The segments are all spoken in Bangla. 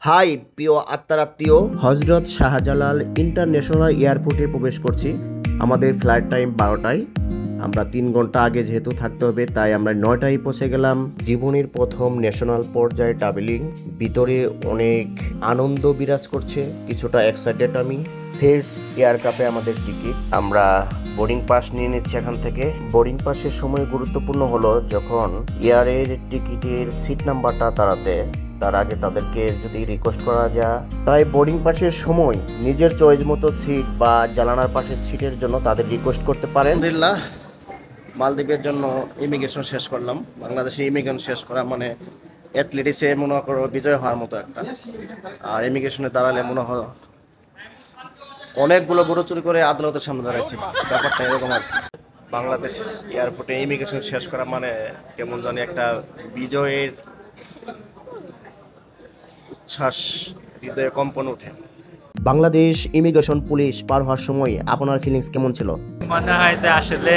হাই প্রিয় আত্মারাত্মীয়, হজরত শাহজালাল ইন্টারন্যাশনাল এয়ারপোর্টে প্রবেশ করছি। আমাদের ফ্লাইট টাইম 12টায়। আমরা 3 ঘন্টা আগে যেহেতু থাকতে হবে, তাই আমরা 9টায় পৌঁছে গেলাম। জীবনের প্রথম ন্যাশনাল পর্যায়ে ট্রাভেলিং, ভিতরে অনেক আনন্দ বিরাজ করছে, কিছুটা এক্সাইটেড আমি। ফেয়ার্স এয়ার কাপে আমাদের টিকিট, আমরা বোর্ডিং পাস নিয়ে নিচ্ছি এখান থেকে। বোর্ডিং পাসের সময় গুরুত্বপূর্ণ হলো যখন এয়ারের টিকিটের সিট নাম্বারটা তারা দেয়, তার আগে তাদেরকে যদি রিকোয়েস্ট করা যায়, তাই বোর্ডিং পাসের সময় নিজের চয়েস মতো সিট বা জানালার পাশের সিটের জন্য তাদের রিকোয়েস্ট করতে পারেন। আলহামদুলিল্লাহ, মালদ্বীপের জন্য ইমিগ্রেশন শেষ করলাম। বাংলাদেশে ইমিগ্রেশন শেষ করা মানে অ্যাথলেটিক্সে মনে করো বিজয় হওয়ার মতো একটা। আর ইমিগ্রেশনে দাঁড়ালে মনে হয় অনেকগুলো গরু চুরি করে আদালতের সামনে দাঁড়াইছি, ব্যাপারটা এরকম আর। বাংলাদেশ এয়ারপোর্টে ইমিগ্রেশন শেষ করা মানে কেমন জানি একটা বিজয়ের উচ্ছ্বাস, হৃদয়ে কম্পন ওঠে। বাংলাদেশ ইমিগ্রেশন পুলিশ পার হওয়ার সময় আপনার ফিলিংস কেমন ছিল? মনে হয় যে আসলে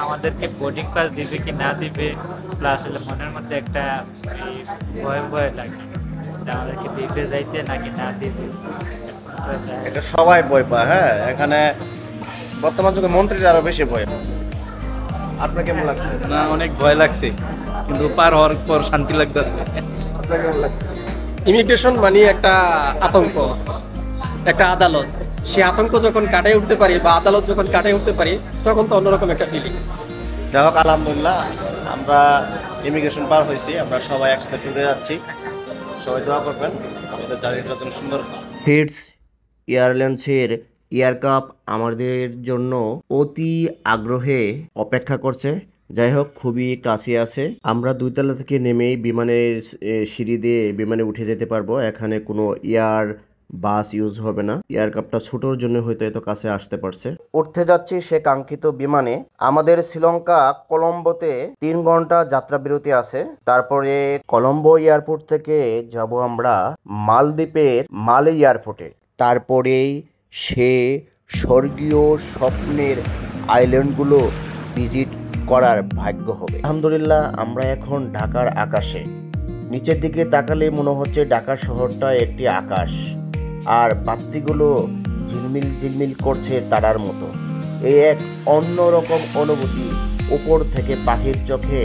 আমাদেরকে বোর্ডিং পাস দিবে কি না দিবে, প্লাস আসলে মনের মধ্যে একটা ভয় ভয় লাগে যে আমাদেরকে দিবে যাইতে নাকি না দিবে। এটা সবাই ভয় পায়। হ্যাঁ, এখানে বর্তমান যুগে মন্ত্রীরা আরো বেশি ভয়। আপনার কেমন লাগছে? না, অনেক ভয় লাগছে, কিন্তু পার হওয়ার পর শান্তি লাগতেছে। আপনার কেমন লাগছে? ইমিগ্রেশন মানে একটা আতঙ্ক, একটা আদালত। সে আতঙ্ক যখন কাটাই উঠতে পারি বা আদালত যখন কাটাই উঠতে পারি, তখন তো অন্যরকম একটা ফিলিং। যাই হোক, আলহামদুলিল্লাহ আমরা ইমিগ্রেশন পার হয়েছি। আমরা সবাই একসাথে উড়ে যাচ্ছি। সবাই দোয়া করবেন আমাদের জার্নিটা যেন সুন্দর। ফিটস এয়ারলাইন্সের এয়ার কাপ আমাদের জন্য অতি আগ্রহে অপেক্ষা করছে। যাই হোক, খুবই কাছে আছে। আমরা 2 তলা থেকে নেমেই বিমানের সিঁড়ি দিয়ে বিমানে উঠে যেতে পারবো। এখানে কোনো এয়ার বাস ইউজ হবে না। এয়ার কাপটা ছোটোর জন্য হয়তো এত কাছে আসতে পারছে। উঠতে যাচ্ছি সে কাঙ্ক্ষিত বিমানে। আমাদের শ্রীলঙ্কা কলম্বোতে 3 ঘন্টা যাত্রা বিরতি আছে। তারপরে কলম্বো এয়ারপোর্ট থেকে যাব আমরা মালদ্বীপের মালে এয়ারপোর্টে। তারপরেই সে স্বর্গীয় স্বপ্নের আইল্যান্ডগুলো ভিজিট করার ভাগ্য হবে। আলহামদুলিল্লাহ, আমরা এখন ঢাকার আকাশে। নিচের দিকে তাকালে মনে হচ্ছে ঢাকা শহরটা একটি আকাশ, আর বাতিগুলো ঝিলমিল ঝিলমিল করছে তারার মতো। এই এক অন্যরকম অনুভূতি, উপর থেকে পাখির চোখে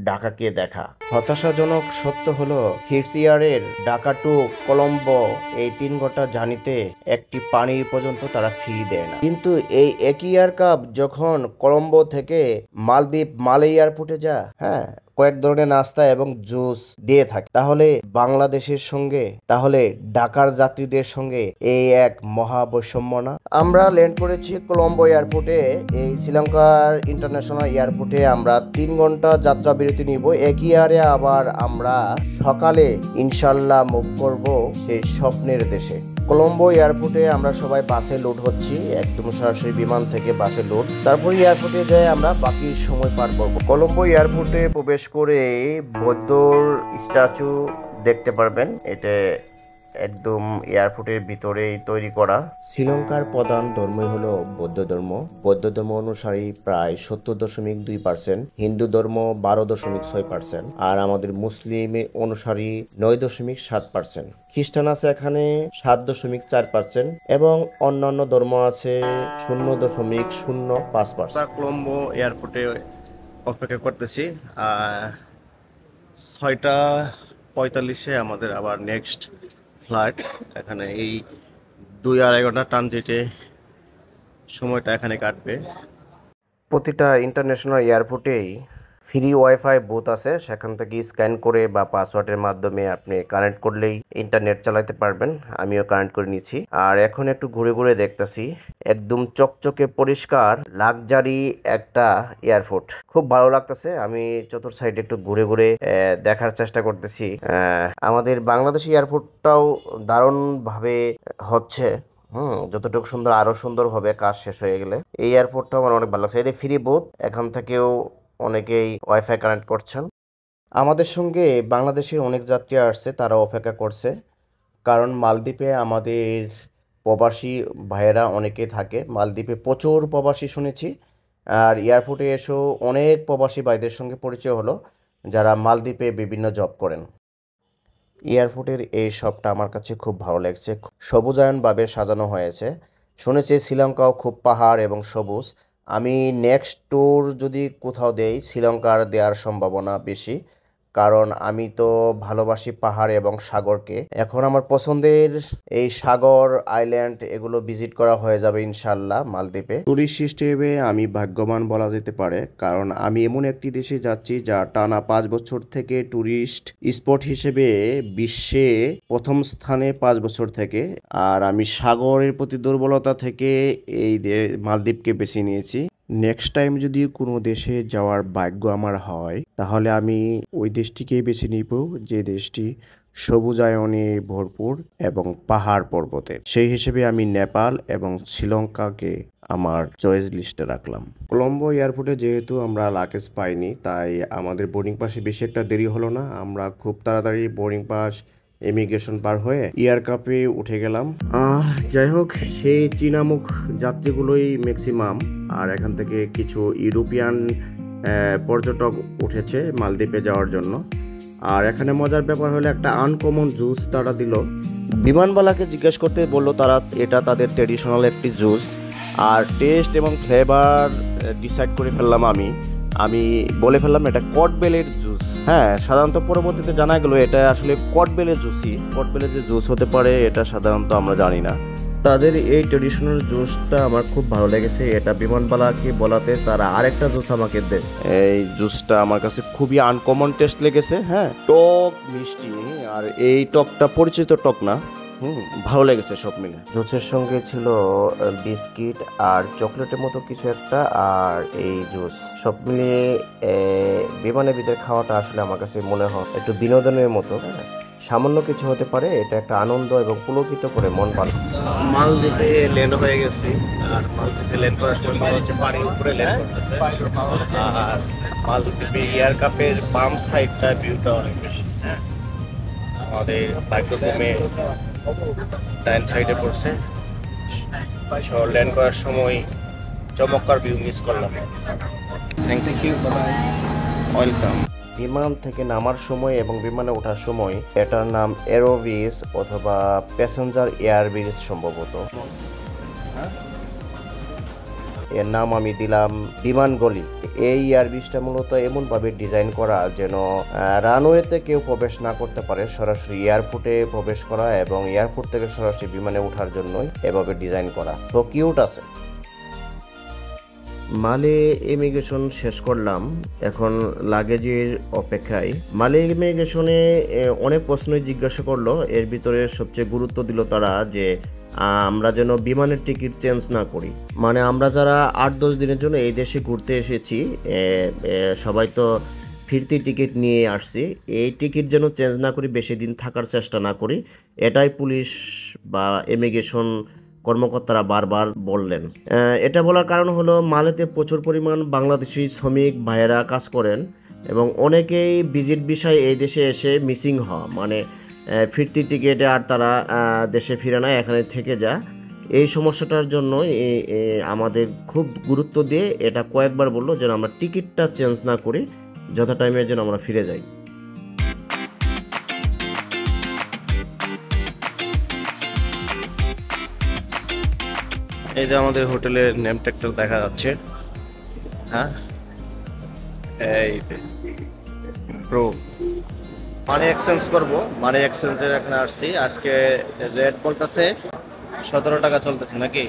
ঢাকাকে দেখা। হতাশাজনক সত্য হলো ফিটস এয়ারের ঢাকা টু কলম্বো এই 3 ঘন্টা জার্নিতে একটি পানি পর্যন্ত তারা ফ্রি দেয় না। কিন্তু এই একই এয়ার কাপ যখন কলম্বো থেকে মালদ্বীপ মালে এয়ারপোর্টে যা, হ্যাঁ, কয়েক ধরনের নাস্তা এবং জুস দিয়ে থাকে, তাহলে বাংলাদেশের সঙ্গে, তাহলে ঢাকার যাত্রীদের সঙ্গে এই এক মহা বৈষম্য না? আমরা ল্যান্ড করেছি কলম্বো এয়ারপোর্টে। এই শ্রীলঙ্কার ইন্টারন্যাশনাল এয়ারপোর্টে আমরা 3 ঘন্টা যাত্রা বিরতি নিব। একই এয়ারে আবার আমরা সকালে ইনশাল্লাহ মুভ করব সেই স্বপ্নের দেশে। কলম্বো এয়ারপোর্টে আমরা সবাই বাসে লোড হচ্ছি, একদম সরাসরি বিমান থেকে বাসে লোড। তারপর এয়ারপোর্টে যাই আমরা বাকি সময় পার করব। কলম্বো এয়ারপোর্টে প্রবেশ করে বৌদ্ধর স্ট্যাচু দেখতে পারবেন। এটা একদম এয়ারপোর্টের ভিতরেই তৈরি করা। শ্রীলঙ্কার প্রধান ধর্মই হলো বৌদ্ধ ধর্ম। বৌদ্ধ ধর্ম অনুসারী প্রায় 70.2%, হিন্দু ধর্ম 12.6%, আর আমাদের মুসলিম অনুসারী 9.7%। খ্রিস্টান আছে এখানে 7.4%, এবং অন্যান্য ধর্ম আছে 0.05%। কলম্বো এয়ারপোর্টে অপেক্ষা করতেছি। 6:45-এ আমাদের আবার নেক্সট ফ্লাইট। এখানে এই 2-2.5 ঘন্টা ট্রানজিটে সময়টা এখানে কাটবে। প্রতিটা ইন্টারন্যাশনাল এয়ারপোর্টেই ফ্রি ওয়াইফাই বুথ আছে, সেখান থেকে স্ক্যান করে বা পাসওয়ার্ডের মাধ্যমে আপনি কানেক্ট করলেই ইন্টারনেট চালাতে পারবেন। আমিও কানেক্ট করে নিচ্ছি। আর এখন একটু ঘুরে ঘুরে দেখতেছি, একদম চকচকে পরিষ্কার লাক্সারি একটা এয়ারপোর্ট, খুব ভালো লাগতেছে। আমি চতুর্থ সাইডে একটু ঘুরে ঘুরে দেখার চেষ্টা করতেছি। আমাদের বাংলাদেশ এয়ারপোর্টটাও দারুণ ভাবে হচ্ছে। যতটুকু সুন্দর আরো সুন্দর হবে কাজ শেষ হয়ে গেলে। এই এয়ারপোর্টটা আমার অনেক ভালো লাগছে। এই যে ফ্রি বুথ, এখান থেকেও অনেকেই ওয়াইফাই কানেক্ট করছেন। আমাদের সঙ্গে বাংলাদেশের অনেক যাত্রী আসছে, তারা অপেক্ষা করছে, কারণ মালদ্বীপে আমাদের প্রবাসী ভাইয়েরা অনেকে থাকে। মালদ্বীপে প্রচুর প্রবাসী শুনেছি, আর এয়ারপোর্টে এসেও অনেক প্রবাসী ভাইদের সঙ্গে পরিচয় হলো, যারা মালদ্বীপে বিভিন্ন জব করেন। এয়ারপোর্টের এই শপটা আমার কাছে খুব ভালো লাগছে, সবুজায়নভাবে সাজানো হয়েছে। শুনেছি শ্রীলঙ্কাও খুব পাহাড় এবং সবুজ। আমি নেক্সট ট্যুর যদি কোথাও দেই, শ্রীলঙ্কার দেওয়ার সম্ভাবনা বেশি, কারণ আমি তো ভালোবাসি পাহাড় এবং সাগরকে। এখন আমার পছন্দের এই সাগর, আইল্যান্ড এগুলো ভিজিট করা হয়ে যাবে ইনশাল্লাহ মালদ্বীপে। টুরিস্ট হিসেবে আমি ভাগ্যবান বলা যেতে পারে, কারণ আমি এমন একটি দেশে যাচ্ছি যা টানা 5 বছর থেকে টুরিস্ট স্পট হিসেবে বিশ্বে প্রথম স্থানে 5 বছর থেকে। আর আমি সাগরের প্রতি দুর্বলতা থেকে এই মালদ্বীপকে বেছে নিয়েছি। নেক্সট টাইম যদি কোনো দেশে যাওয়ার ভাগ্য আমার হয়, তাহলে আমি ওই দেশটিকেই বেছে নিব যে দেশটি সবুজায়নে ভরপুর এবং পাহাড় পর্বতের। সেই হিসেবে আমি নেপাল এবং শ্রীলঙ্কাকে আমার চয়েস লিস্টে রাখলাম। কলম্বো এয়ারপোর্টে যেহেতু আমরা লাগেজ পাইনি, তাই আমাদের বোর্ডিং পাসে বেশি একটা দেরি হলো না। আমরা খুব তাড়াতাড়ি বোর্ডিং পাস, ইমিগ্রেশন পার হয়ে এয়ার কাপে উঠে গেলাম। যাই হোক, সেই চীনামুখ যাত্রীগুলোই ম্যাক্সিমাম, আর এখান থেকে কিছু ইউরোপিয়ান পর্যটক উঠেছে মালদ্বীপে যাওয়ার জন্য। আর এখানে মজার ব্যাপার হলো একটা আনকমন জুস তারা দিল। বিমানবালাকে জিজ্ঞেস করতে বললো তারা এটা তাদের ট্রেডিশনাল একটি জুস। আর টেস্ট এবং ফ্লেভার ডিসাইড করে ফেললাম আমি বলে ফেললাম এটা কটবেলের জুস। হ্যাঁ, সাধারণত পরবর্তীতে জানা গেল এটা আসলে কটবেলের জুসই। কটবেলের যে জুস হতে পারে এটা সাধারণত আমরা জানি না। তাদের এই ট্রেডিশনাল জুসটা আমার খুব ভালো লেগেছে। এটা বিমানবালাকে বলাতে তারা আরেকটা জুস আমাকে দেয়। এই জুসটা আমার কাছে খুবই আনকমন টেস্ট লেগেছে। হ্যাঁ, টক মিষ্টি, আর এই টকটা পরিচিত টক না। ভালো লেগেছে সব মিলে। জুসের সঙ্গে ছিল বিস্কিট আর চকলেটের মতো কিছু একটা, আর এই জুস সব মিলিয়ে বিমানের ভিতরে খাওয়াটা আসলে আমার কাছে মনে হয় একটু বিনোদনের মতো। সামান্য কিছু হতে পারে, এটা একটা আনন্দ এবং পুলকিত করে মন ভালো। মালদ্বীপে ল্যান্ড হয়ে গেছি, আর মালদ্বীপে ল্যান্ড করার সময় পানির উপরে ল্যান্ড করতেছে। আর মালদ্বীপে এয়ার কাপের বাম সাইডটা ভিউটা অনেক বেশি। হ্যাঁ, আমাদের ভাগ্যক্রমে ডাইন সাইডে পড়ছে। ল্যান্ড করার সময় চমৎকার ভিউ মিস করলাম। Thank you, welcome. বিমান থেকে নামার সময় এবং বিমানে ওঠার সময় এটার নাম এরোব্রিজ অথবা প্যাসেঞ্জার এয়ারব্রিজ সম্ভবত। এর নাম আমি দিলাম বিমান গলি। এই এয়ারব্রিজটা মূলত এমনভাবে ডিজাইন করা যেন রানওয়েতে কেউ প্রবেশ না করতে পারে, সরাসরি এয়ারপোর্টে প্রবেশ করা এবং এয়ারপোর্ট থেকে সরাসরি বিমানে ওঠার জন্যই এভাবে ডিজাইন করা। সো কিউট আছে। মালে ইমিগ্রেশন শেষ করলাম, এখন লাগেজের অপেক্ষায়। মালে ইমিগ্রেশনে অনেক প্রশ্নই জিজ্ঞাসা করলো। এর ভিতরে সবচেয়ে গুরুত্ব দিল তারা যে আমরা যেন বিমানের টিকিট চেঞ্জ না করি। মানে আমরা যারা 8-10 দিনের জন্য এই দেশে ঘুরতে এসেছি, সবাই তো ফিরতি টিকিট নিয়ে আসছি, এই টিকিট যেন চেঞ্জ না করি, বেশি দিন থাকার চেষ্টা না করি, এটাই পুলিশ বা ইমিগ্রেশন কর্মকর্তারা বারবার বললেন। এটা বলার কারণ হলো মালেতে প্রচুর পরিমাণ বাংলাদেশি শ্রমিক ভাইয়েরা কাজ করেন এবং অনেকেই ভিজিট বিষয়ে এই দেশে এসে মিসিং হওয়া, মানে ফিরতি টিকিটে আর তারা দেশে ফিরে না, এখানে থেকে যা। এই সমস্যাটার জন্য আমাদের খুব গুরুত্ব দিয়ে এটা কয়েকবার বললো যেন আমরা টিকিটটা চেঞ্জ না করি, যথা টাইমে যেন আমরা ফিরে যাই। এই যে আমাদের হোটেলের নেম ট্যাগটা দেখা যাচ্ছে। হ্যাঁ, এই প্রো মানি এক্সচেঞ্জ করবো, মানি এক্সচেঞ্জের এখানে আসছি। আজকে রেট বলতেছে 17 টাকা চলতেছে নাকি?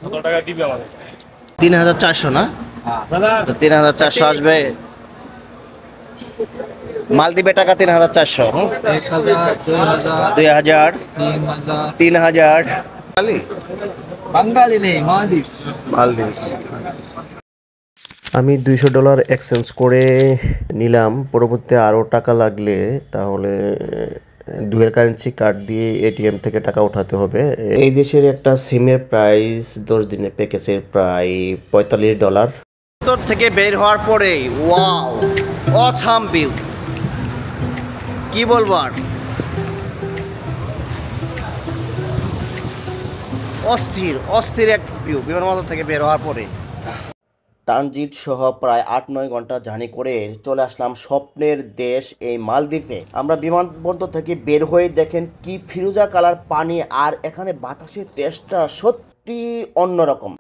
17 টাকা দিবে আমাদের। 3400 না? 3400 আসবে। মালদ্বীপে টাকা 3400, 2000, 3000 বাঙালি নেই, মালদ্বীপ। আমি $200 এক্সচেঞ্জ করে নিলাম। পরবর্তীতে আরও টাকা লাগলে তাহলে ডুয়েল কারেন্সি কার্ড দিয়ে এটিএম থেকে টাকা উঠাতে হবে। এই দেশের একটা সিমের প্রাইস 10 দিনের প্যাকেজের প্রায় $45। ভিতর থেকে বের হওয়ার পরেই ওয়াও, অসাম ভিউ, কি বলবো আর, অস্থির এক ভিউ বিমানবন্দর থেকে বের হওয়ার পরে। ট্রানজিট সহ প্রায় 8-9 ঘন্টা জার্নি করে চলে আসলাম স্বপ্নের দেশ এই মালদ্বীপে। আমরা বিমানবন্দর থেকে বের হয়ে দেখেন কি ফিরোজা কালার পানি, আর এখানে বাতাসের টেস্টটা সত্যি অন্যরকম।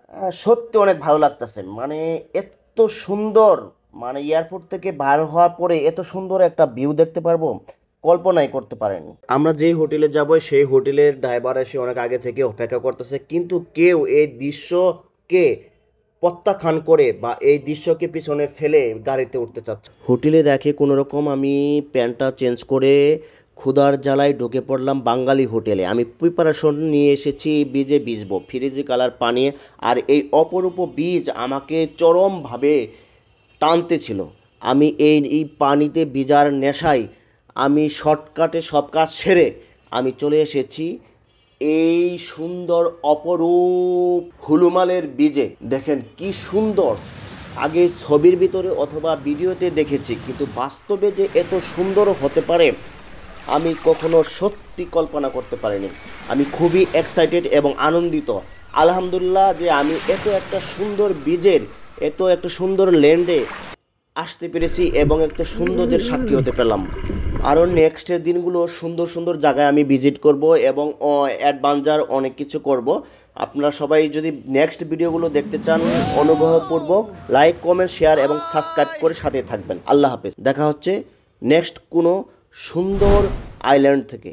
সত্যি অনেক ভালো লাগতেছে, মানে এত সুন্দর, মানে এয়ারপোর্ট থেকে বার হওয়ার পরে এত সুন্দর একটা ভিউ দেখতে পারবো কল্পনাই করতে পারেনি। আমরা যেই হোটেলে যাব সেই হোটেলের ড্রাইভার এসে অনেক আগে থেকে অপেক্ষা করতেছে, কিন্তু কেউ এই দৃশ্যকে প্রত্যাখ্যান করে বা এই দৃশ্যকে পিছনে ফেলে গাড়িতে উঠতে চাচ্ছে। হোটেলে রেখে কোনো রকম আমি প্যান্টটা চেঞ্জ করে ক্ষুধার জ্বালায় ঢুকে পড়লাম বাঙালি হোটেলে। আমি প্রিপারেশন নিয়ে এসেছি বীজে ভিজবো, ফ্রিজি কালার পানি, আর এই অপরূপ বীজ আমাকে চরমভাবে টানতেছিল। আমি এই পানিতে ভিজার নেশায় আমি শর্টকাটে সব কাজ সেরে আমি চলে এসেছি এই সুন্দর অপরূপ হুলুমালের বীজে। দেখেন কি সুন্দর, আগে ছবির ভিতরে অথবা ভিডিওতে দেখেছি, কিন্তু বাস্তবে যে এত সুন্দর হতে পারে আমি কখনো সত্যি কল্পনা করতে পারিনি। আমি খুবই এক্সাইটেড এবং আনন্দিত। আলহামদুলিল্লাহ যে আমি এত একটা সুন্দর বীজের, এত একটা সুন্দর ল্যান্ডে আসতে পেরেছি এবং একটা সৌন্দর্যের সাক্ষী হতে পেলাম। আরও নেক্সটের দিনগুলো সুন্দর সুন্দর জায়গায় আমি ভিজিট করব এবং অ্যাডভেঞ্চার অনেক কিছু করব। আপনারা সবাই যদি নেক্সট ভিডিওগুলো দেখতে চান অনুগ্রহপূর্বক লাইক, কমেন্ট, শেয়ার এবং সাবস্ক্রাইব করে সাথে থাকবেন। আল্লাহ হাফেজ, দেখা হচ্ছে নেক্সট কোনো সুন্দর আইল্যান্ড থেকে।